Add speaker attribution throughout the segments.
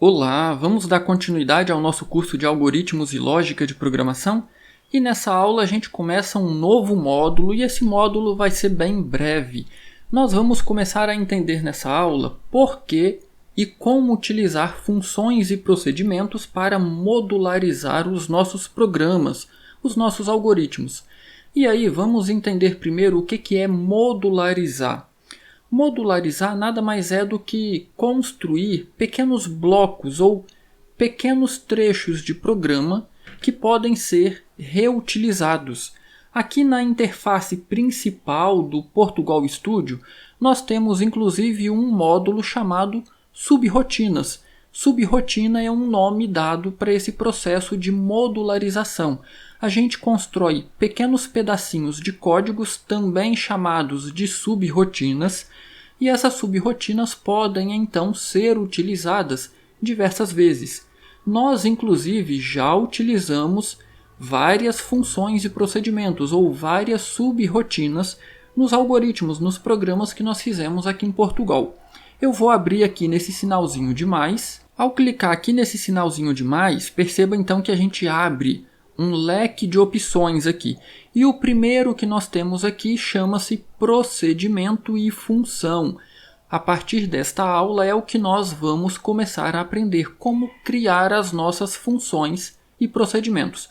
Speaker 1: Olá, vamos dar continuidade ao nosso curso de Algoritmos e Lógica de Programação? E nessa aula a gente começa um novo módulo e esse módulo vai ser bem breve. Nós vamos começar a entender nessa aula por que e como utilizar funções e procedimentos para modularizar os nossos programas, os nossos algoritmos. E aí vamos entender primeiro o que é modularizar. Modularizar nada mais é do que construir pequenos blocos ou pequenos trechos de programa que podem ser reutilizados. Aqui na interface principal do Portugal Studio, nós temos inclusive um módulo chamado Subrrotinas. Subrotina é um nome dado para esse processo de modularização. A gente constrói pequenos pedacinhos de códigos, também chamados de subrrotinas, e essas subrrotinas podem então ser utilizadas diversas vezes. Nós, inclusive, já utilizamos várias funções e procedimentos ou várias subrrotinas nos algoritmos, nos programas que nós fizemos aqui em Portugal. Eu vou abrir aqui nesse sinalzinho de mais. Ao clicar aqui nesse sinalzinho de mais, perceba então que a gente abre um leque de opções aqui. E o primeiro que nós temos aqui chama-se procedimento e função. A partir desta aula é o que nós vamos começar a aprender como criar as nossas funções e procedimentos.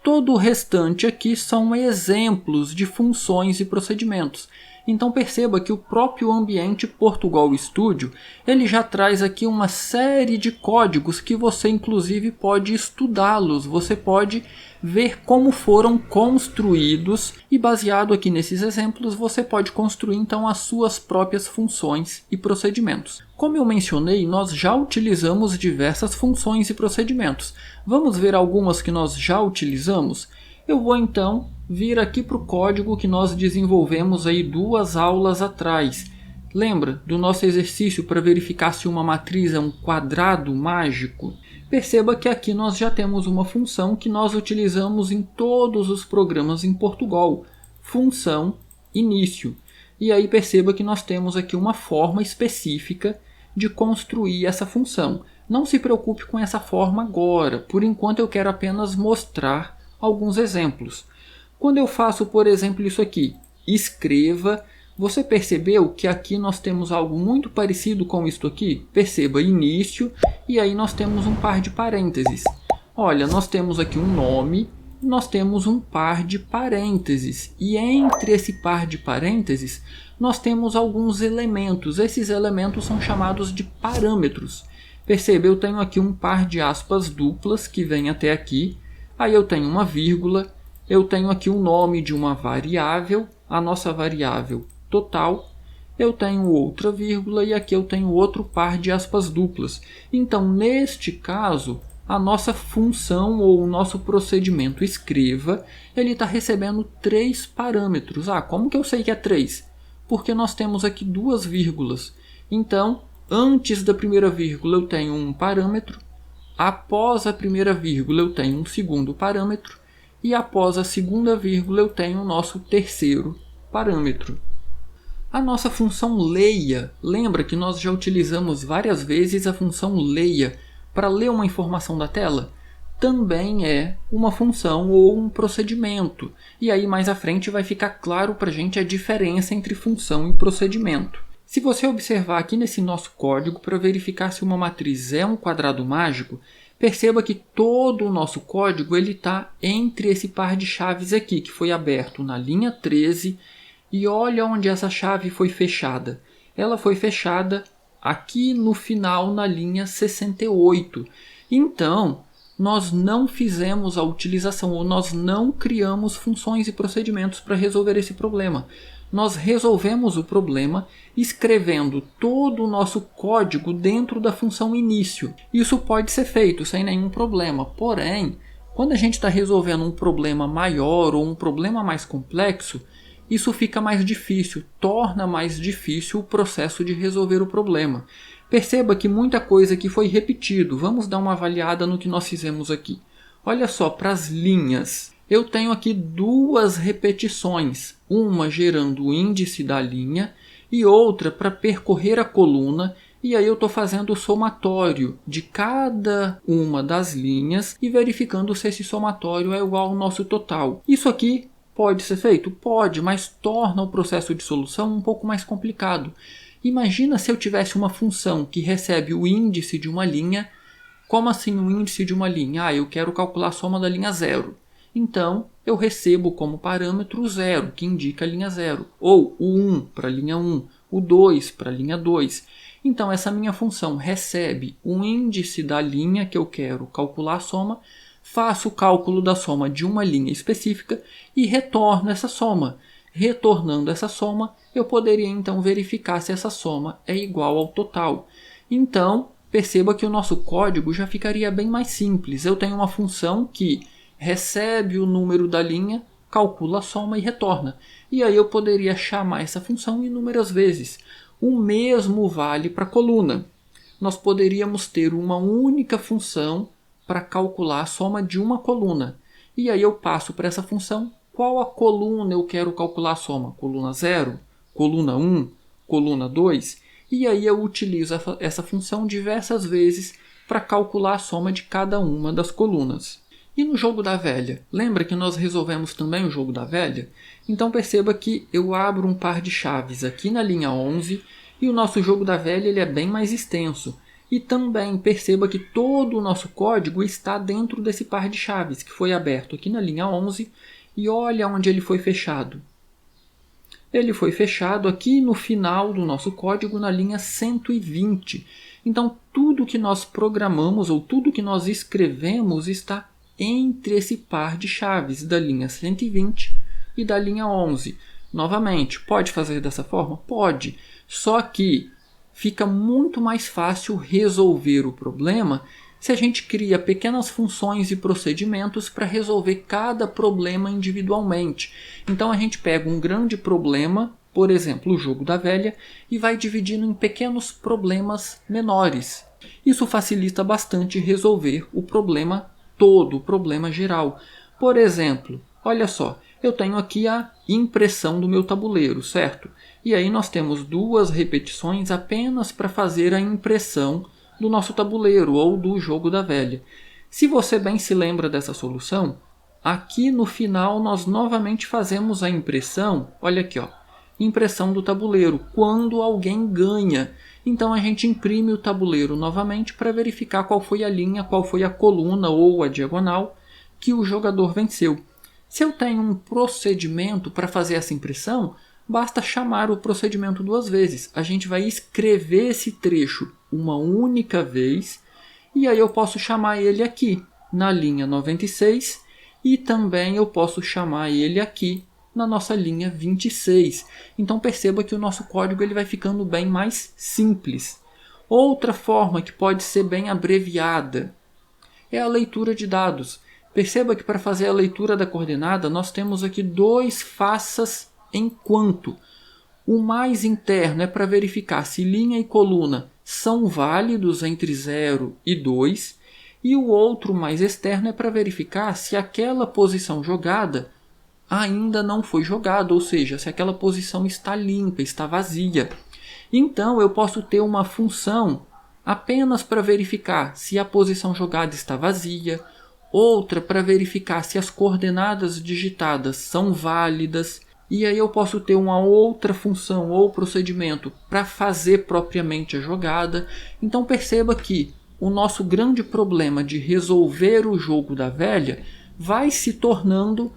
Speaker 1: Todo o restante aqui são exemplos de funções e procedimentos. Então perceba que o próprio ambiente Portugal Studio ele já traz aqui uma série de códigos que você inclusive pode estudá-los, você pode ver como foram construídos e baseado aqui nesses exemplos você pode construir então as suas próprias funções e procedimentos. Como eu mencionei, nós já utilizamos diversas funções e procedimentos. Vamos ver algumas que nós já utilizamos? Eu vou então vir aqui para o código que nós desenvolvemos aí 2 aulas atrás. Lembra do nosso exercício para verificar se uma matriz é um quadrado mágico? Perceba que aqui nós já temos uma função que nós utilizamos em todos os programas em Portugal. Função início. E aí perceba que nós temos aqui uma forma específica de construir essa função. Não se preocupe com essa forma agora. Por enquanto eu quero apenas mostrar alguns exemplos. Quando eu faço, por exemplo, isso aqui, escreva, você percebeu que aqui nós temos algo muito parecido com isto aqui? Perceba, início, e aí nós temos um par de parênteses. Olha, nós temos aqui um nome, nós temos um par de parênteses, e entre esse par de parênteses, nós temos alguns elementos. Esses elementos são chamados de parâmetros. Perceba, eu tenho aqui um par de aspas duplas que vem até aqui, aí eu tenho uma vírgula, eu tenho aqui o nome de uma variável, a nossa variável total, eu tenho outra vírgula e aqui eu tenho outro par de aspas duplas. Então, neste caso, a nossa função ou o nosso procedimento escreva, ele está recebendo 3 parâmetros. Como que eu sei que é 3? Porque nós temos aqui 2 vírgulas. Então, antes da primeira vírgula eu tenho um parâmetro, após a primeira vírgula eu tenho um segundo parâmetro e após a segunda vírgula eu tenho o nosso terceiro parâmetro. A nossa função leia, lembra que nós já utilizamos várias vezes a função leia para ler uma informação da tela? Também é uma função ou um procedimento. E aí mais à frente vai ficar claro para a gente a diferença entre função e procedimento. Se você observar aqui nesse nosso código para verificar se uma matriz é um quadrado mágico, perceba que todo o nosso código está entre esse par de chaves aqui, que foi aberto na linha 13, e olha onde essa chave foi fechada. Ela foi fechada aqui no final na linha 68. Então, nós não fizemos a utilização ou nós não criamos funções e procedimentos para resolver esse problema. Nós resolvemos o problema escrevendo todo o nosso código dentro da função início. Isso pode ser feito sem nenhum problema, porém, quando a gente está resolvendo um problema maior ou um problema mais complexo, isso fica mais difícil, torna mais difícil o processo de resolver o problema. Perceba que muita coisa aqui foi repetido. Vamos dar uma avaliada no que nós fizemos aqui. Olha só, para as linhas. Eu tenho aqui 2 repetições, uma gerando o índice da linha e outra para percorrer a coluna E aí eu estou fazendo o somatório de cada uma das linhas e verificando se esse somatório é igual ao nosso total. Isso aqui pode ser feito? Pode, mas torna o processo de solução um pouco mais complicado. Imagina se eu tivesse uma função que recebe o índice de uma linha. Como assim o índice de uma linha? Eu quero calcular a soma da linha 0. Então, eu recebo como parâmetro o 0, que indica a linha 0. Ou o 1 para a linha 1, o 2 para a linha 2. Então, essa minha função recebe o índice da linha que eu quero calcular a soma, faço o cálculo da soma de uma linha específica e retorno essa soma. Retornando essa soma, eu poderia então verificar se essa soma é igual ao total. Então, perceba que o nosso código já ficaria bem mais simples. Eu tenho uma função que recebe o número da linha, calcula a soma e retorna. E aí eu poderia chamar essa função inúmeras vezes. O mesmo vale para a coluna. Nós poderíamos ter uma única função para calcular a soma de uma coluna. E aí eu passo para essa função qual a coluna eu quero calcular a soma. Coluna 0, coluna 1, coluna 2. E aí eu utilizo essa função diversas vezes para calcular a soma de cada uma das colunas. E no jogo da velha? Lembra que nós resolvemos também o jogo da velha? Então perceba que eu abro um par de chaves aqui na linha 11 e o nosso jogo da velha ele é bem mais extenso. E também perceba que todo o nosso código está dentro desse par de chaves que foi aberto aqui na linha 11 e olha onde ele foi fechado. Ele foi fechado aqui no final do nosso código na linha 120. Então tudo que nós programamos ou tudo que nós escrevemos está entre esse par de chaves da linha 120 e da linha 11. Novamente, pode fazer dessa forma? Pode. Só que fica muito mais fácil resolver o problema se a gente cria pequenas funções e procedimentos para resolver cada problema individualmente. Então a gente pega um grande problema, por exemplo, o jogo da velha, e vai dividindo em pequenos problemas menores. Isso facilita bastante resolver o problema todo, o problema geral. Por exemplo, olha só, eu tenho aqui a impressão do meu tabuleiro, certo? E aí nós temos 2 repetições apenas para fazer a impressão do nosso tabuleiro ou do jogo da velha. Se você bem se lembra dessa solução, aqui no final nós novamente fazemos a impressão, olha aqui, impressão do tabuleiro, quando alguém ganha. Então a gente imprime o tabuleiro novamente para verificar qual foi a linha, qual foi a coluna ou a diagonal que o jogador venceu. Se eu tenho um procedimento para fazer essa impressão, basta chamar o procedimento 2 vezes. A gente vai escrever esse trecho uma única vez e aí eu posso chamar ele aqui na linha 96 e também eu posso chamar ele aqui na nossa linha 26. Então perceba que o nosso código ele vai ficando bem mais simples. Outra forma que pode ser bem abreviada é a leitura de dados. Perceba que para fazer a leitura da coordenada nós temos aqui 2 faças enquanto. O mais interno é para verificar se linha e coluna são válidos entre 0 e 2 e o outro mais externo é para verificar se aquela posição jogada ainda não foi jogado, ou seja, se aquela posição está limpa, está vazia. Então eu posso ter uma função apenas para verificar se a posição jogada está vazia, outra para verificar se as coordenadas digitadas são válidas, e aí eu posso ter uma outra função ou procedimento para fazer propriamente a jogada. Então perceba que o nosso grande problema de resolver o jogo da velha vai se tornando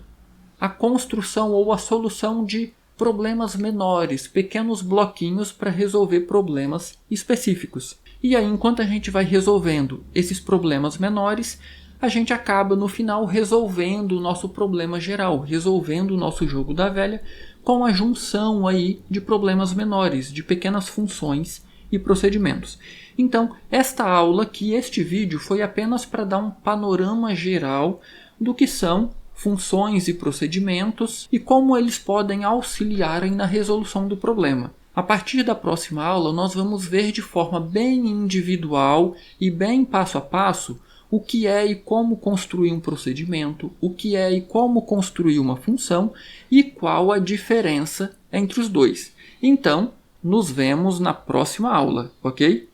Speaker 1: a construção ou a solução de problemas menores, pequenos bloquinhos para resolver problemas específicos. E aí, enquanto a gente vai resolvendo esses problemas menores, a gente acaba no final resolvendo o nosso problema geral, resolvendo o nosso jogo da velha com a junção aí de problemas menores, de pequenas funções e procedimentos. Então, esta aula aqui, este vídeo, foi apenas para dar um panorama geral do que são funções e procedimentos e como eles podem auxiliar na resolução do problema. A partir da próxima aula, nós vamos ver de forma bem individual e bem passo a passo o que é e como construir um procedimento, o que é e como construir uma função e qual a diferença entre os dois. Então, nos vemos na próxima aula, ok?